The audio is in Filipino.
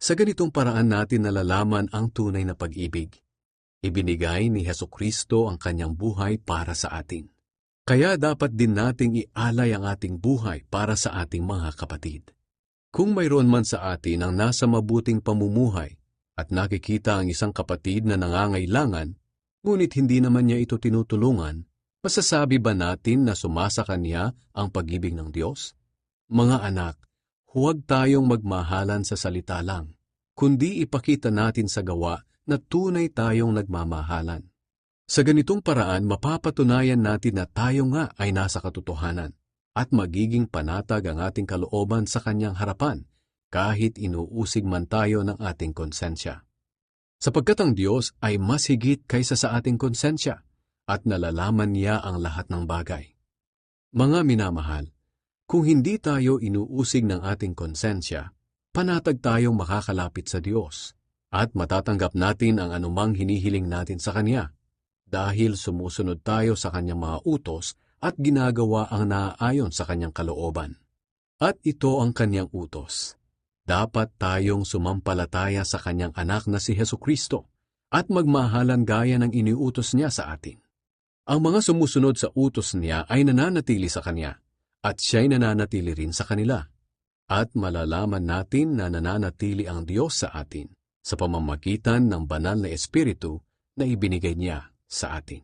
Sa ganitong paraan natin nalalaman ang tunay na pag-ibig. Ibinigay ni Hesukristo ang kanyang buhay para sa atin. Kaya dapat din nating ialay ang ating buhay para sa ating mga kapatid. Kung mayroon man sa atin ang nasa mabuting pamumuhay at nakikita ang isang kapatid na nangangailangan, ngunit hindi naman niya ito tinutulungan, masasabi ba natin na sumasa kanya ang pag-ibig ng Diyos? Mga anak, huwag tayong magmahalan sa salita lang, kundi ipakita natin sa gawa na tunay tayong nagmamahalan. Sa ganitong paraan, mapapatunayan natin na tayo nga ay nasa katotohanan at magiging panatag ang ating kalooban sa kanyang harapan kahit inuusig man tayo ng ating konsensya. Sapagkat ang Diyos ay mas higit kaysa sa ating konsensya at nalalaman niya ang lahat ng bagay. Mga minamahal, kung hindi tayo inuusig ng ating konsensya, panatag tayong makakalapit sa Diyos at matatanggap natin ang anumang hinihiling natin sa Kanya dahil sumusunod tayo sa Kanyang mga utos at ginagawa ang naaayon sa Kanyang kalooban. At ito ang Kanyang utos. Dapat tayong sumampalataya sa Kanyang anak na si Hesukristo at magmahalan gaya ng iniutos niya sa atin. Ang mga sumusunod sa utos niya ay nananatili sa Kanya at siya'y nananatili rin sa kanila. At malalaman natin na nananatili ang Diyos sa atin sa pamamagitan ng banal na Espiritu na ibinigay niya sa atin.